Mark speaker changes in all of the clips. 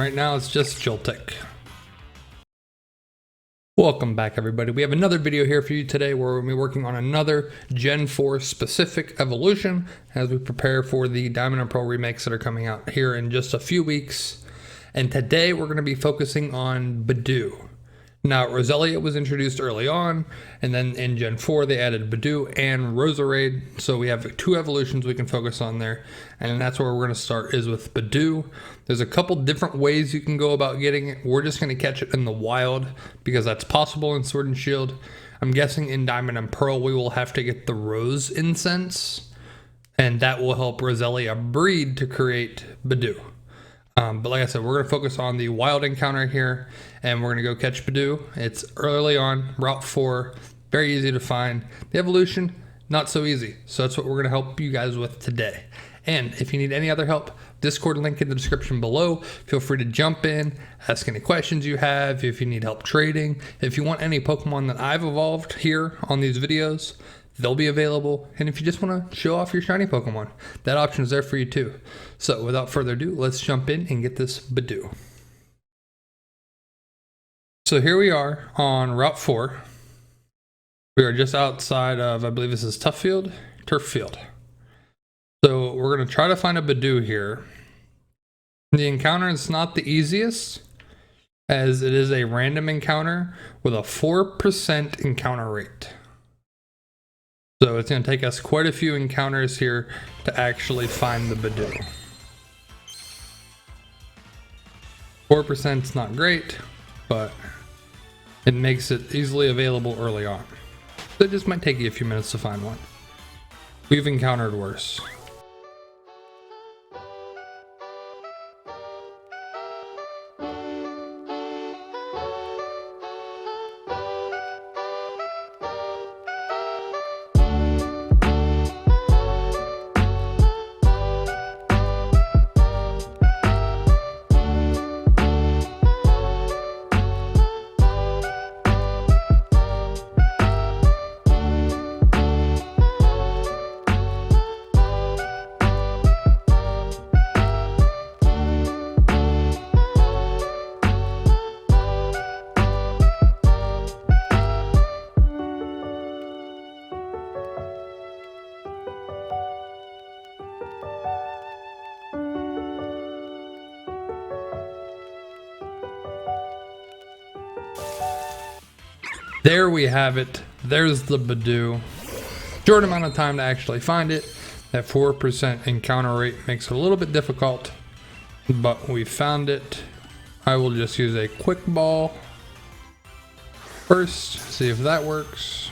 Speaker 1: Right now it's just Joltik. Welcome back everybody. We have another video here for you today where we'll be working on another Gen 4 specific evolution as we prepare for the Diamond and Pearl remakes that are coming out here in just a few weeks. And today we're going to be focusing on Budew. Now Roselia was introduced early on, and then in Gen 4 they added Budew and Roserade, so we have two evolutions we can focus on there, and that's where we're going to start is with Budew. There's a couple different ways you can go about getting it. We're just going to catch it in the wild because that's possible in Sword and Shield. I'm guessing in Diamond and Pearl we will have to get the Rose Incense, and that will help Roselia breed to create Budew. But like I said, we're going to focus on the wild encounter here, and we're going to go catch Budew. It's early on, Route 4, very easy to find. The evolution, not so easy. So that's what we're going to help you guys with today. And if you need any other help, Discord link in the description below. Feel free to jump in, ask any questions you have, if you need help trading. If you want any Pokemon that I've evolved here on these videos, they'll be available. And if you just want to show off your shiny Pokemon, that option is there for you too. So without further ado, let's jump in and get this Budew. So here we are on Route 4. We are just outside of, I believe this is Turf Field. So we're going to try to find a Budew here. The encounter is not the easiest, as it is a random encounter with a 4% encounter rate. So it's going to take us quite a few encounters here to actually find the Budew. 4% is not great, but it makes it easily available early on. So it just might take you a few minutes to find one. We've encountered worse. There we have it. There's the Budew. Short amount of time to actually find it. That 4% encounter rate makes it a little bit difficult, but we found it. I will just use a quick ball first, see if that works.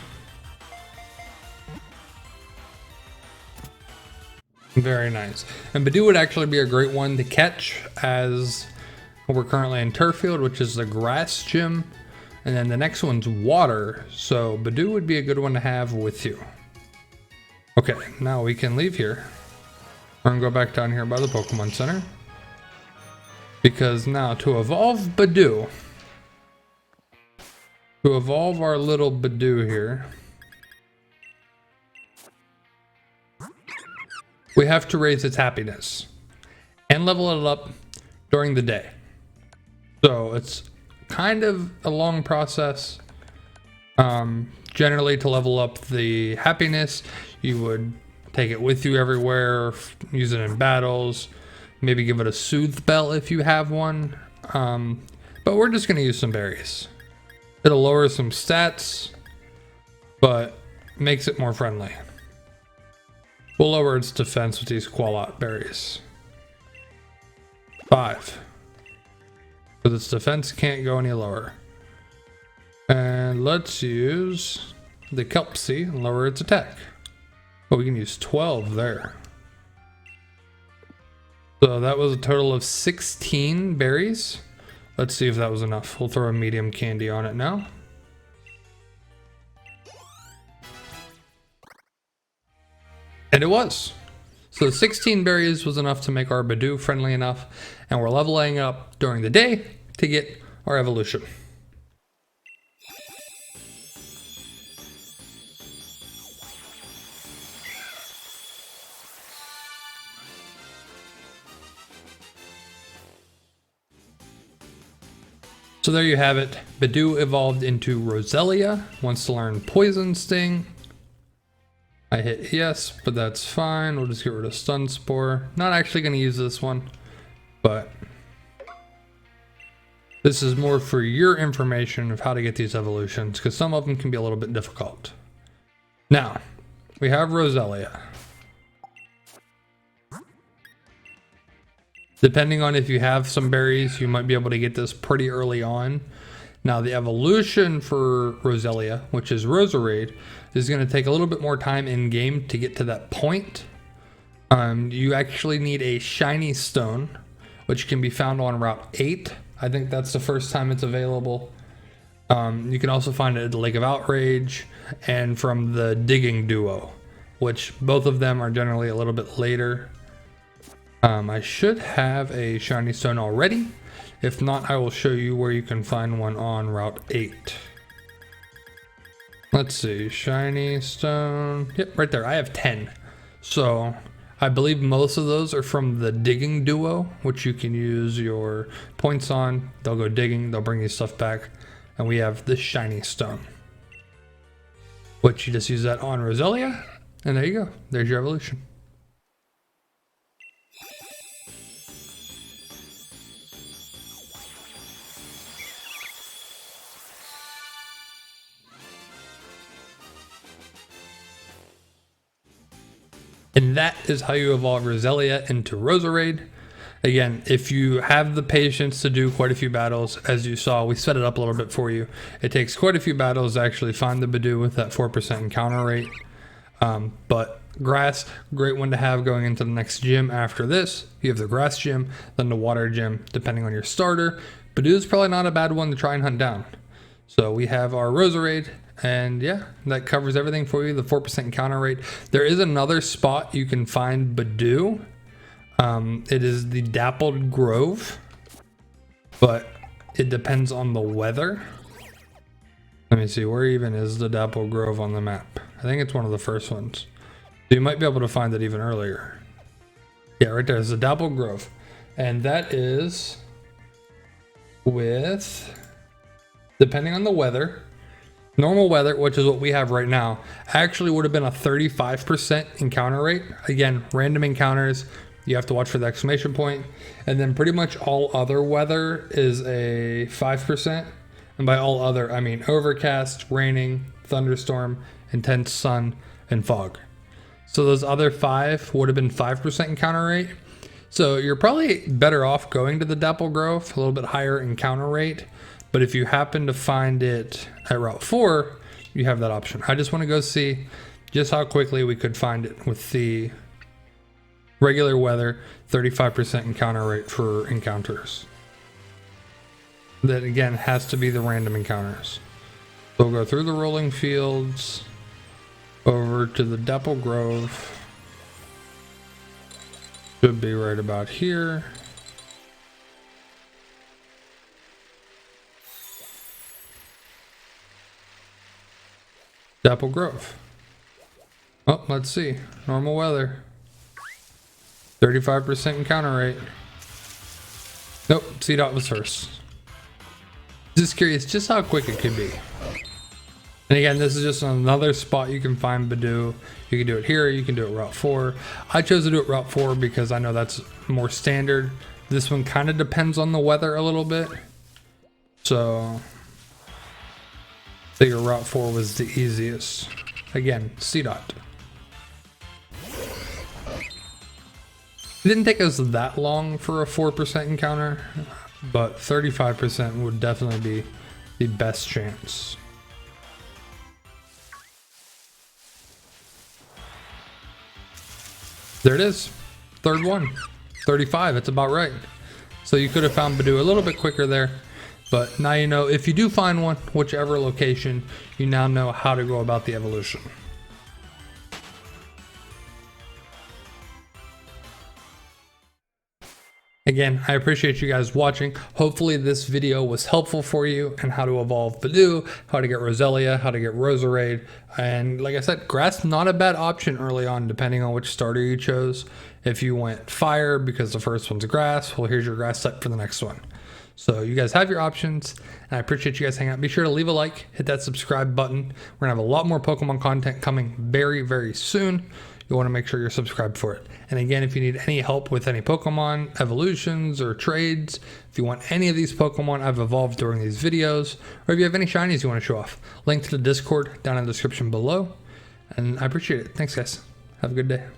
Speaker 1: Very nice. And Budew would actually be a great one to catch, as we're currently in Turf Field, which is the grass gym. And then the next one's water, so Budew would be a good one to have with you. Okay, now we can leave here. We're gonna go back down here by the Pokemon Center. Because now to evolve Budew, to evolve our little Budew here, we have to raise its happiness and level it up during the day. So it's kind of a long process. Generally, to level up the happiness, you would take it with you everywhere, use it in battles, maybe give it a soothe bell if you have one. But we're just going to use some berries. It'll lower some stats, but makes it more friendly. We'll lower its defense with these Qualot berries. 5. Because its defense can't go any lower. And let's use the Kelpsy and lower its attack. Oh, we can use 12 there. So that was a total of 16 berries. Let's see if that was enough. We'll throw a medium candy on it now. And it was. So 16 berries was enough to make our Budew friendly enough, and we're leveling up during the day to get our evolution. So there you have it. Budew evolved into Roselia, wants to learn Poison Sting. I hit yes, but that's fine. We'll just get rid of Stun Spore. Not actually going to use this one, but this is more for your information of how to get these evolutions, because some of them can be a little bit difficult. Now, we have Roselia. Depending on if you have some berries, you might be able to get this pretty early on. Now, the evolution for Roselia, which is Roserade, is going to take a little bit more time in game to get to that point. You actually need a shiny stone, which can be found on Route 8. I think that's the first time it's available. You can also find it at the Lake of Outrage and from the Digging Duo, which both of them are generally a little bit later. I should have a shiny stone already. If not, I will show you where you can find one on Route 8. Let's see, shiny stone. Yep, right there. I have 10. So I believe most of those are from the Digging Duo, which you can use your points on. They'll go digging, they'll bring you stuff back. And we have the shiny stone, which you just use that on Roselia. And there you go. There's your evolution. And that is how you evolve Roselia into Roserade. Again, if you have the patience to do quite a few battles, as you saw, we set it up a little bit for you. It takes quite a few battles to actually find the Budew with that 4% encounter rate. But grass, great one to have going into the next gym after this. You have the grass gym, then the water gym, depending on your starter. Budew is probably not a bad one to try and hunt down. So we have our Roserade. And yeah, that covers everything for you, the 4% encounter rate. There is another spot you can find Budew. It is the Dappled Grove, but it depends on the weather. Let me see, where even is the Dappled Grove on the map? I think it's one of the first ones. So you might be able to find it even earlier. Yeah, right there is the Dappled Grove. And that is with, depending on the weather, normal weather, which is what we have right now, actually would have been a 35% encounter rate. Again, random encounters, you have to watch for the exclamation point. And then pretty much all other weather is a 5%. And by all other, I mean overcast, raining, thunderstorm, intense sun, and fog. So those other 5 would have been 5% encounter rate. So you're probably better off going to the Dappled Grove, a little bit higher encounter rate. But if you happen to find it at Route 4, you have that option. I just want to go see just how quickly we could find it with the regular weather, 35% encounter rate for encounters. That again has to be the random encounters. So we'll go through the rolling fields, over to the Dappled Grove. Should be right about here. Dappled Grove. Oh, let's see. Normal weather. 35% encounter rate. Nope, C-Dot was first. Just curious just how quick it could be. And again, this is just another spot you can find Budew. You can do it here, you can do it Route 4. I chose to do it Route 4 because I know that's more standard. This one kind of depends on the weather a little bit. So I figure Route 4 was the easiest. Again, C-Dot. It didn't take us that long for a 4% encounter, but 35% would definitely be the best chance. There it is. Third one. 35. It's about right. So you could have found Budew a little bit quicker there. But now you know, if you do find one, whichever location, you now know how to go about the evolution. Again, I appreciate you guys watching. Hopefully this video was helpful for you and how to evolve Budew, how to get Roselia, how to get Roserade. And like I said, grass, not a bad option early on, depending on which starter you chose. If you went fire because the first one's grass, well, here's your grass type for the next one. So you guys have your options, and I appreciate you guys hanging out. Be sure to leave a like, hit that subscribe button. We're gonna have a lot more Pokemon content coming very, very soon. You want to make sure you're subscribed for it. And again, if you need any help with any Pokemon evolutions or trades, if you want any of these Pokemon I've evolved during these videos, or if you have any shinies you want to show off, link to the Discord down in the description below. And I appreciate it. Thanks, guys. Have a good day.